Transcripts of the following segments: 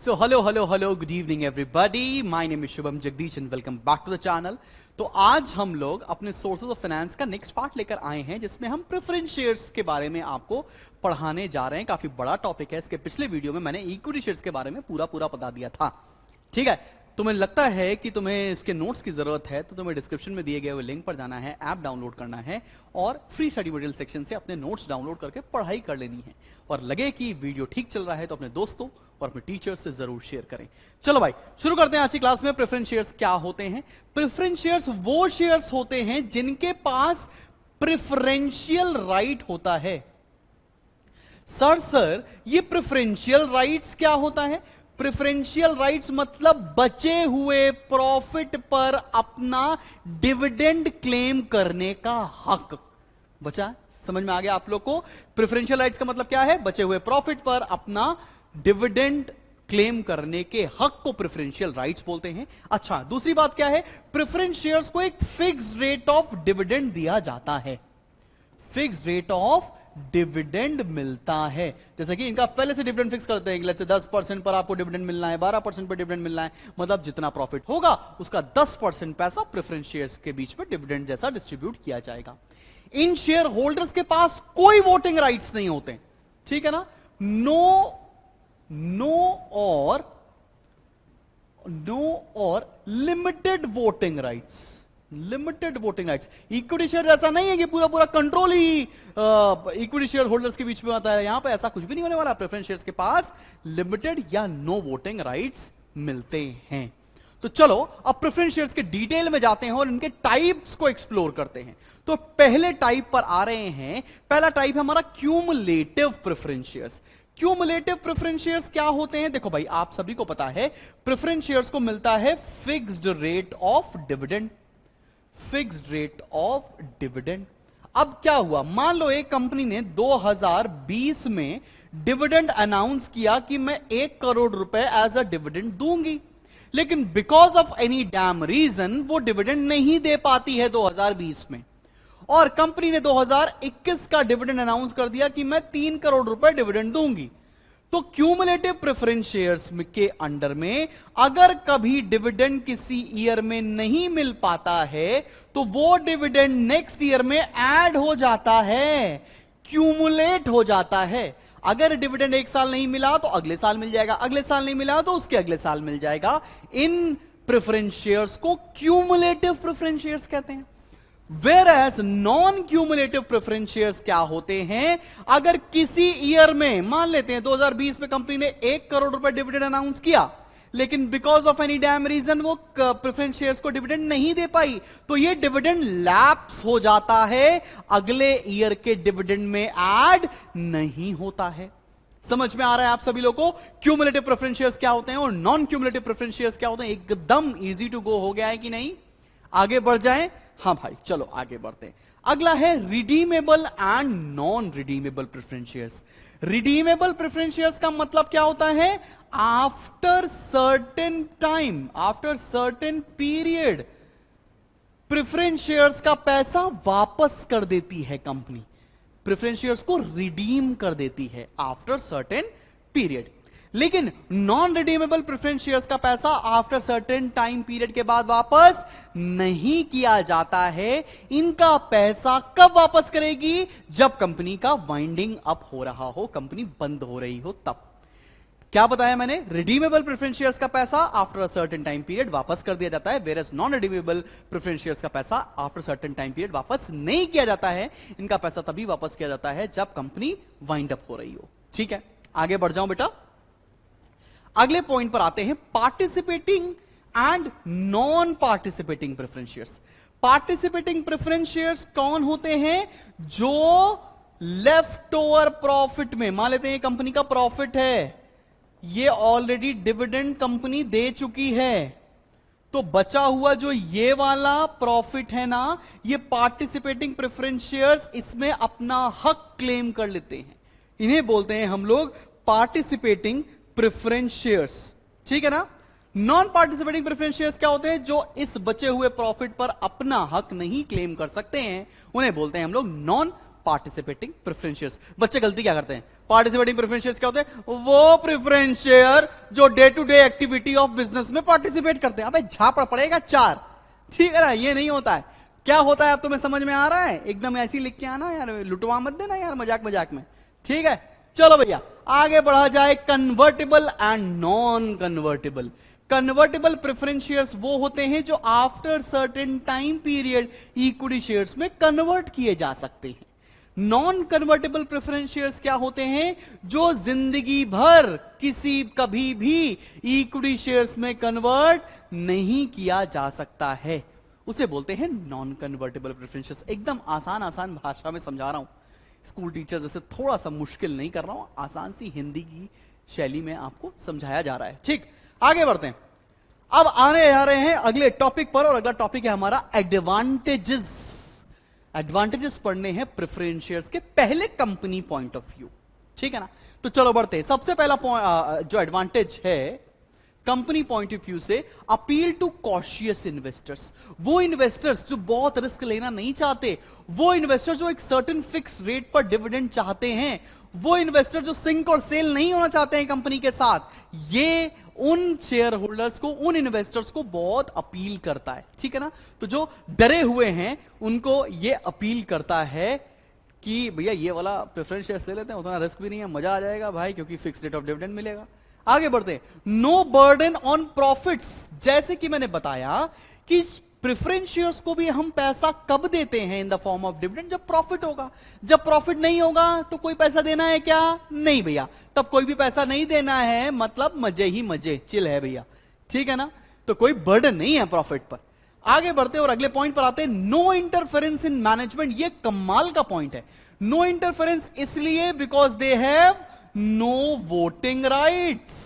So hello, good evening everybody. My name is Shubham Jagdish and welcome back to the channel. तो आज हम लोग अपने sources of finance का next part लेकर आए हैं जिसमें हम प्रेफरेंस शेयर्स के बारे में आपको पढ़ाने जा रहे हैं। काफी बड़ा टॉपिक है। इसके पिछले वीडियो में मैंने इक्विटी शेयर्स के बारे में पूरा बता दिया था। ठीक है, तुम्हें लगता है कि तुम्हें इसके नोट्स की जरूरत है तो तुम्हें डिस्क्रिप्शन में दिए गए हुए लिंक पर जाना है, ऐप डाउनलोड करना है और फ्री स्टडी मटेरियल सेक्शन से अपने नोट्स डाउनलोड करके पढ़ाई कर लेनी है। और लगे कि वीडियो ठीक चल रहा है तो अपने दोस्तों और अपने टीचर्स से जरूर शेयर करें। चलो भाई शुरू करते हैं आज की क्लास में। प्रेफरेंस शेयर्स क्या होते हैं? प्रेफरेंस शेयर्स वो शेयर्स होते हैं जिनके पास प्रेफरेंशियल राइट होता है। सर ये प्रेफरेंशियल राइट्स क्या होता है? प्रेफरेंशियल राइट्स मतलब बचे हुए प्रॉफिट पर अपना डिविडेंड क्लेम करने का हक। बचा? समझ में आ गया आप लोग को? प्रेफरेंशियल राइट्स का मतलब क्या है? बचे हुए प्रॉफिट पर अपना डिविडेंड क्लेम करने के हक को प्रेफरेंशियल राइट्स बोलते हैं। अच्छा, दूसरी बात क्या है? प्रेफरेंस शेयर्स को एक फिक्स्ड रेट ऑफ डिविडेंड दिया जाता है। फिक्स्ड रेट ऑफ डिविडेंड मिलता है। जैसे कि इनका पहले से डिविडेंड फिक्स करते हैं कि लेट्स से 10% पर आपको डिविडेंड मिलना है, 12% पर डिविडेंड मिलना है। मतलब जितना प्रॉफिट होगा उसका 10% पैसा प्रेफरेंस शेयर्स के बीच में डिविडेंड जैसा डिस्ट्रीब्यूट किया जाएगा। इन शेयर होल्डर्स के पास कोई वोटिंग राइट्स नहीं होते। ठीक है ना? नो और limited voting rights. Limited voting rights. Equity share ऐसा नहीं है कि पूरा कंट्रोल ही इक्विटी शेयर होल्डर्स के बीच में आता है। यहां पे ऐसा कुछ भी नहीं होने वाला। प्रेफरेंस शेयर्स के पास लिमिटेड या नो वोटिंग राइट्स मिलते हैं। तो चलो अब प्रेफरेंस शेयर्स के डिटेल में जाते हैं और इनके टाइप्स को एक्सप्लोर करते हैं। तो पहले टाइप पर आ रहे हैं। पहला टाइप है हमारा cumulative preference shares. Cumulative preference shares क्या होते हैं? देखो भाई, आप सभी को पता है प्रेफरेंस शेयर्स को मिलता है fixed rate of dividend. Fixed rate of dividend. अब क्या हुआ? मान लो एक कंपनी ने 2020 में डिविडेंड अनाउंस किया कि मैं 1 करोड़ रुपए एज अ डिविडेंड दूंगी, लेकिन because of any damn reason वो डिविडेंड नहीं दे पाती है 2020 में। और कंपनी ने 2021 का डिविडेंड अनाउंस कर दिया कि मैं 3 करोड़ रुपए डिविडेंड दूंगी। तो क्यूमुलेटिव प्रेफरेंस शेयर्स के अंडर में अगर कभी डिविडेंड किसी ईयर में नहीं मिल पाता है तो वो डिविडेंड नेक्स्ट ईयर में ऐड हो जाता है, क्यूमुलेट हो जाता है। अगर डिविडेंड एक साल नहीं मिला तो अगले साल मिल जाएगा, अगले साल नहीं मिला तो उसके अगले साल मिल जाएगा। इन प्रेफरेंस शेयर्स को क्यूमुलेटिव प्रेफरेंस शेयर्स कहते हैं। Whereas non cumulative preference shares क्या होते हैं? अगर किसी ईयर में मान लेते हैं 2020 में कंपनी ने 1 करोड़ रुपए डिविडेंड अनाउंस किया, लेकिन because of any damn reason वो प्रेफरेंस शेयर्स को डिविडेंड नहीं दे पाई, तो ये डिविडेंड लैप्स हो जाता है, अगले ईयर के डिविडेंड में ऐड नहीं होता है। समझ में आ रहा है आप सभी लोगों को क्यूमुलेटिव प्रेफरेंस शेयर्स क्या होते हैं और नॉन क्यूमुलेटिव प्रेफरेंस शेयर्स क्या होते हैं? एकदम इजी टू गो हो गया है कि नहीं? आगे बढ़ जाएं? हाँ भाई चलो आगे बढ़ते हैं। अगला है redeemable and non redeemable preference shares. Redeemable preference shares का मतलब क्या होता है? After certain time, after certain period preference shares का पैसा वापस कर देती है कंपनी। प्रेफरेंस शेयर्स को रिडीम कर देती है आफ्टर सर्टेन पीरियड। लेकिन नॉन रिडीमेबल प्रेफरेंस शेयर्स का पैसा आफ्टर सर्टेन टाइम पीरियड के बाद वापस नहीं किया जाता है। इनका पैसा कब वापस करेगी? जब कंपनी का वाइंडिंग अप हो रहा हो, कंपनी बंद हो रही हो तब। क्या बताया मैंने? रिडीमेबल प्रेफरेंस शेयर्स का पैसा after a certain time period वापस कर दिया जाता है, whereas non redeemable preference shares का पैसा आफ्टर सर्टेन टाइम पीरियड वापस नहीं किया जाता है। इनका पैसा तभी वापस किया जाता है जब कंपनी वाइंड अप हो रही हो। ठीक है, आगे बढ़ जाऊं बेटा। अगले पॉइंट पर आते हैं, participating and non participating preference shares. Participating preference shares कौन होते हैं? जो लेफ्ट ओवर प्रॉफिट में, मान लेते हैं कंपनी का प्रॉफिट है, ये ऑलरेडी डिविडेंड कंपनी दे चुकी है, तो बचा हुआ जो ये वाला प्रॉफिट है ना, ये पार्टिसिपेटिंग प्रेफरेंस शेयर्स इसमें अपना हक क्लेम कर लेते हैं। इन्हें बोलते हैं हम लोग पार्टिसिपेटिंग प्रेफरेंस शेयर्स। ठीक है ना? नॉन पार्टिसिपेटिंग प्रेफरेंस शेयर्स क्या होते हैं? जो इस बचे हुए प्रॉफिट पर अपना हक नहीं क्लेम कर सकते हैं, उन्हें बोलते हैं हम लोग नॉन पार्टिसिपेटिंग प्रेफरेंस शेयर्स। बच्चे गलती क्या करते हैं? पार्टिसिपेटिंग प्रेफरेंस शेयर्स क्या होते हैं? वो प्रेफरेंस शेयर जो day to day activity of business में पार्टिसिपेट करते हैं। अबे झापड़ पड़ेगा चार, ठीक है ना? ये नहीं होता है। क्या होता है अब तुम्हें समझ में आ रहा है? एकदम ऐसी लिख के आना यार, लुटवा मत देना यार मजाक मजाक में, ठीक है? चलो भैया आगे बढ़ा जाए। Convertible and non convertible. Convertible preference shares वो होते हैं जो after certain time period equity shares में कन्वर्ट किए जा सकते हैं। नॉन कन्वर्टेबल प्रेफरेंस शेयर्स क्या होते हैं? जो जिंदगी भर किसी कभी भी इक्विटी शेयर्स में कन्वर्ट नहीं किया जा सकता है, उसे बोलते हैं नॉन कन्वर्टेबल प्रेफरेंस शेयर्स। एकदम आसान आसान भाषा में समझा रहा हूं, स्कूल टीचर जैसे थोड़ा सा मुश्किल नहीं कर रहा हूं, आसान सी हिंदी की शैली में आपको समझाया जा रहा है। ठीक, आगे बढ़ते हैं। अब आने जा रहे हैं अगले टॉपिक पर, और अगला टॉपिक है हमारा एडवांटेजेस। एडवांटेजेस पढ़ने हैं प्रेफरेंस शेयर्स के पहले कंपनी पॉइंट ऑफ व्यू, ठीक है ना? तो चलो बढ़ते हैं। सबसे पहला जो एडवांटेज है कंपनी पॉइंट ऑफ व्यू से, अपील टू कॉशियस इन्वेस्टर्स। वो इन्वेस्टर्स जो बहुत रिस्क लेना नहीं चाहते, वो इन्वेस्टर जो एक सर्टेन फिक्स रेट पर डिविडेंड चाहते हैं, वो इन्वेस्टर जो सिंक और सेल नहीं होना चाहते हैं कंपनी के साथ, ये उन शेयर होल्डर्स को, उन इन्वेस्टर्स को बहुत अपील करता है, ठीक है ना? तो जो डरे हुए हैं उनको ये अपील करता है कि भैया ये वाला प्रेफरेंस शेयर्स ले लेते हैं, उतना रिस्क भी नहीं है, मजा आ जाएगा भाई, क्योंकि फिक्स रेट ऑफ डिविडेंड मिलेगा। आगे बढ़ते हैं। No burden on profits. जैसे कि मैंने बताया कि प्रेफरेंस शेयर्स को भी हम पैसा कब देते हैं? In the form of dividend, जब प्रॉफिट होगा। जब प्रॉफिट नहीं होगा तो कोई पैसा देना है क्या? नहीं भैया, तब कोई भी पैसा नहीं देना है, मतलब मजे ही मजे, चिल है भैया, ठीक है ना? तो कोई बर्डन नहीं है प्रॉफिट पर। आगे बढ़ते और अगले पॉइंट पर आते हैं। No interference in management. ये कमाल का पॉइंट है। नो इंटरफेरेंस इसलिए because they have no voting rights.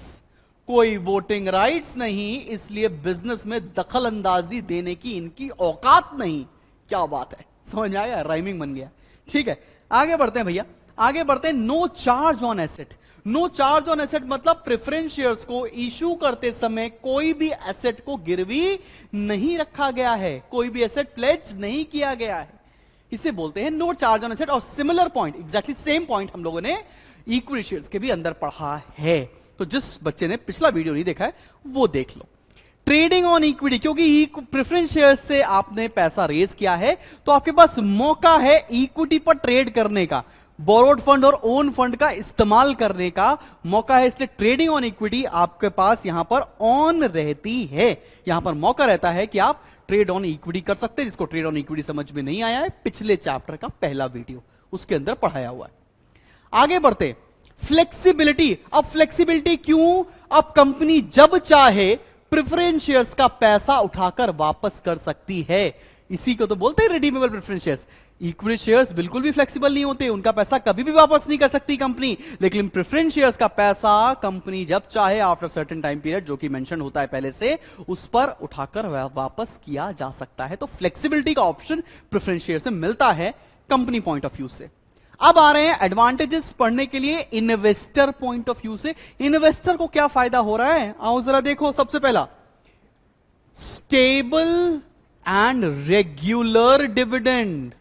कोई वोटिंग राइट्स नहीं, इसलिए बिजनेस में दखल अंदाजी देने की इनकी औकात नहीं। क्या बात है, समझ आया? राइमिंग बन गया, ठीक है? आगे बढ़ते हैं भैया, आगे बढ़ते हैं। No charge on asset. No charge on asset मतलब प्रेफरेंस शेयर्स को इशू करते समय कोई भी एसेट को गिरवी नहीं रखा गया है, कोई भी एसेट प्लेज नहीं किया गया है, इसे बोलते हैं नो चार्ज ऑन एसेट। और similar point, exactly same point हम लोगों ने इक्विटी शेयर्स के भी अंदर पढ़ा है। तो जिस बच्चे ने पिछला वीडियो नहीं देखा है वो देख लो। ट्रेडिंग ऑन इक्विटी, क्योंकि प्रेफरेंस शेयर्स से आपने पैसा रेज किया है तो आपके पास मौका है इक्विटी पर ट्रेड करने का, बोरोड फंड और ओन फंड का इस्तेमाल करने का मौका है। इसलिए ट्रेडिंग ऑन इक्विटी आपके पास यहां पर ऑन रहती है, यहां पर मौका रहता है कि आप ट्रेड ऑन इक्विटी कर सकते हैं। जिसको ट्रेड ऑन इक्विटी समझ में नहीं आया है, पिछले चैप्टर का पहला वीडियो उसके अंदर पढ़ाया हुआ है। आगे बढ़ते। फ्लेक्सिबिलिटी। अब फ्लेक्सिबिलिटी क्यों? अब कंपनी जब चाहे प्रेफरेंस शेयर्स का पैसा उठाकर वापस कर सकती है। इसी को तो बोलते हैं redeemable preference shares. Equity shares बिल्कुल भी फ्लेक्सिबल नहीं होते, उनका पैसा कभी भी वापस नहीं कर सकती कंपनी, लेकिन प्रेफरेंस शेयर्स का पैसा कंपनी जब चाहे आफ्टर सर्टेन टाइम पीरियड, जो कि मेंशन होता है पहले से, उस पर उठाकर वापस किया जा सकता है। तो फ्लेक्सिबिलिटी का ऑप्शन प्रेफरेंस शेयर से मिलता है कंपनी पॉइंट ऑफ व्यू से। अब आ रहे हैं एडवांटेजेस पढ़ने के लिए इन्वेस्टर पॉइंट ऑफ व्यू से। इन्वेस्टर को क्या फायदा हो रहा है, आओ जरा देखो। सबसे पहला, stable and regular dividend.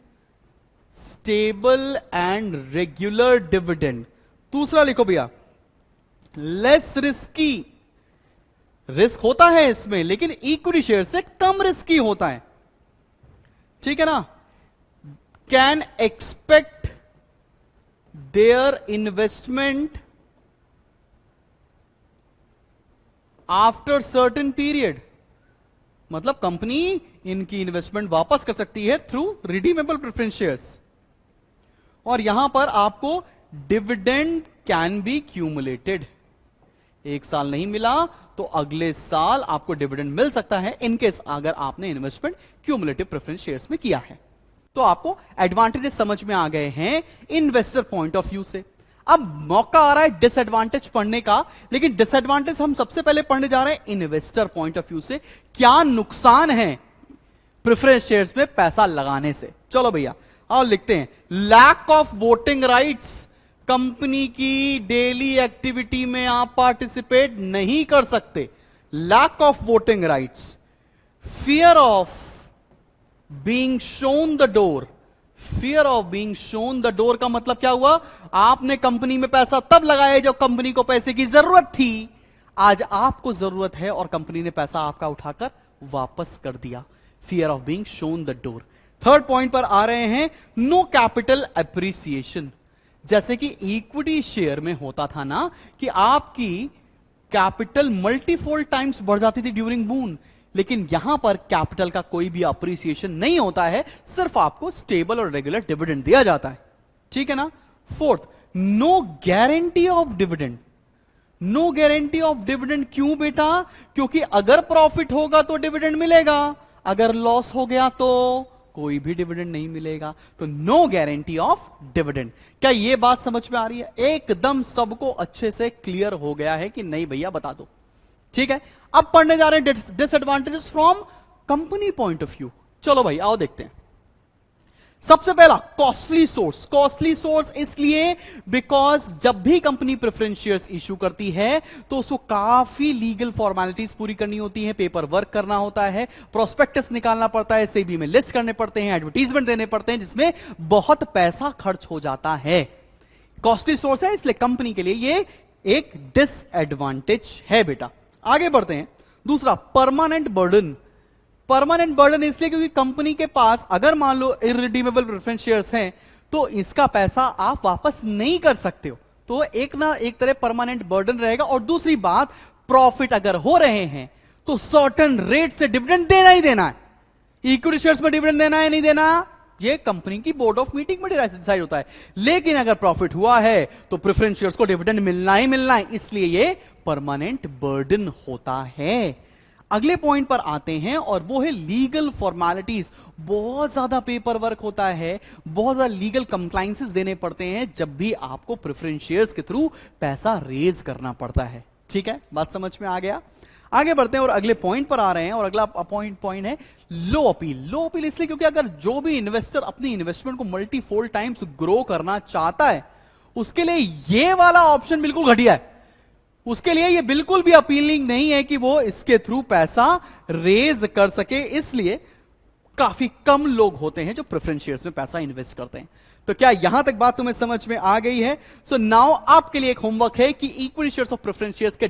Stable and regular dividend. दूसरा लिखो भैया, लेस रिस्की। रिस्क होता है इसमें, लेकिन इक्विटी शेयर से कम रिस्की होता है, ठीक है ना? Can expect their investment after certain period। मतलब कंपनी इनकी इन्वेस्टमेंट वापस कर सकती है थ्रू रिडीमेबल प्रेफरेंस शेयर्स। और यहां पर आपको डिविडेंड कैन बी क्यूमुलेटेड। एक साल नहीं मिला तो अगले साल आपको डिविडेंड मिल सकता है, इनकेस अगर आपने इन्वेस्टमेंट क्यूमुलेटिव प्रेफरेंस शेयर्स में किया है। तो आपको एडवांटेजेस समझ में आ गए हैं इन्वेस्टर पॉइंट ऑफ व्यू से। अब मौका आ रहा है डिसएडवांटेज पढ़ने का, लेकिन डिसएडवांटेज हम सबसे पहले पढ़ने जा रहे हैं इन्वेस्टर पॉइंट ऑफ व्यू से। क्या नुकसान है प्रेफरेंस शेयर्स में पैसा लगाने से? चलो भैया और लिखते हैं। Lack of voting rights. Company की डेली एक्टिविटी में आप पार्टिसिपेट नहीं कर सकते। Lack of voting rights. Fear of being shown the door। Fear of being shown the door का मतलब क्या हुआ? आपने कंपनी में पैसा तब लगाया जब कंपनी को पैसे की जरूरत थी। आज आपको जरूरत है और कंपनी ने पैसा आपका उठाकर वापस कर दिया। Fear of being shown the door. Third point पर आ रहे हैं, नो कैपिटल एप्रिसिएशन। जैसे कि इक्विटी शेयर में होता था ना कि आपकी कैपिटल मल्टीफोल्ड टाइम्स बढ़ जाती थी ड्यूरिंग बून, लेकिन यहां पर कैपिटल का कोई भी अप्रिसिएशन नहीं होता है, सिर्फ आपको स्टेबल और रेगुलर डिविडेंड दिया जाता है। ठीक है ना। Fourth, no guarantee of dividend. No guarantee of dividend क्यों बेटा? क्योंकि अगर प्रॉफिट होगा तो डिविडेंड मिलेगा, अगर लॉस हो गया तो कोई भी डिविडेंड नहीं मिलेगा। तो नो गारंटी ऑफ डिविडेंड। क्या यह बात समझ में आ रही है? एकदम सबको अच्छे से क्लियर हो गया है कि नहीं भैया? बता दो। ठीक है, अब पढ़ने जा रहे हैं disadvantages from company point of view. चलो भाई आओ देखते हैं। सबसे पहला, कॉस्टली सोर्स। कॉस्टली सोर्स इसलिए बिकॉज जब भी कंपनी प्रेफरेंस शेयर्स इशू करती है तो उसको काफी लीगल फॉर्मेलिटीज पूरी करनी होती है, पेपर वर्क करना होता है, प्रोस्पेक्टस निकालना पड़ता है, सेबी में लिस्ट करने पड़ते हैं, एडवर्टीजमेंट देने पड़ते हैं, जिसमें बहुत पैसा खर्च हो जाता है। कॉस्टली सोर्स है, इसलिए कंपनी के लिए ये एक डिसएडवांटेज है बेटा। आगे बढ़ते हैं। दूसरा, परमानेंट बर्डन। परमानेंट बर्डन इसलिए क्योंकि कंपनी के पास अगर मान लो इररिडीमेबल प्रेफरेंस शेयर्स हैं तो इसका पैसा आप वापस नहीं कर सकते हो, तो एक ना एक तरह परमानेंट बर्डन रहेगा। और दूसरी बात, प्रॉफिट अगर हो रहे हैं तो सर्टेन रेट से डिविडेंड देना ही देना है। इक्विटी शेयर्स में डिविडेंड देना है नहीं देना, ये कंपनी की बोर्ड ऑफ मीटिंग में डिसाइड होता है। लेकिन अगर प्रॉफिट हुआ है तो प्रेफरेंस शेयर्स को डिविडेंड मिलना ही मिलना है, इसलिए ये परमानेंट बर्डन होता है। अगले पॉइंट पर आते हैं और वो है लीगल फॉर्मेलिटीज। बहुत ज्यादा पेपर वर्क होता है, बहुत ज्यादा लीगल कंप्लायंसेस देने पड़ते हैं जब भी आपको प्रेफरेंस शेयर्स के थ्रू पैसा रेज करना पड़ता है। ठीक है, बात समझ में आ गया। आगे बढ़ते हैं और अगले पॉइंट पर आ रहे हैं और अगला पॉइंट है लो अपील। लो अपील इसलिए क्योंकि अगर जो भी इन्वेस्टर अपनी इन्वेस्टमेंट को मल्टीफोल्ड टाइम्स ग्रो करना चाहता है उसके लिए ये वाला ऑप्शन बिल्कुल घटिया है। उसके लिए ये बिल्कुल भी अपीलिंग नहीं है कि वो इसके थ्रू पैसा रेज कर सके, इसलिए काफी कम लोग होते हैं जो प्रेफरेंस शेयर्स में पैसा इन्वेस्ट करते हैं। तो क्या यहां तक बात तुम्हें समझ में आ गई है? सो नाउ आपके लिए एक होमवर्क है कि इक्विटी शेयर्स और प्रेफरेंस शेयर्स के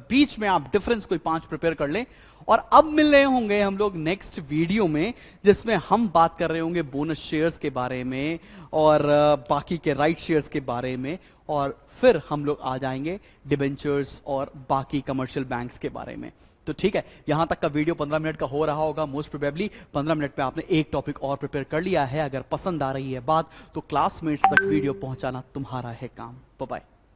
बीच में आप डिफरेंस कोई 5 प्रिपेयर कर लें। और अब मिल रहे होंगे हम लोग नेक्स्ट वीडियो में, जिसमें हम बात कर रहे होंगे बोनस शेयर्स के बारे में और बाकी के राइट शेयर्स के बारे में, और फिर हम लोग आ जाएंगे डिबेंचर्स और बाकी कमर्शियल बैंक्स के बारे में। तो ठीक है, यहां तक का वीडियो 15 मिनट का हो रहा होगा। मोस्ट प्रोबेबली 15 मिनट पे आपने एक टॉपिक और प्रिपेयर कर लिया है। अगर पसंद आ रही है बात तो क्लासमेट्स तक वीडियो पहुंचाना तुम्हारा है काम। Bye bye.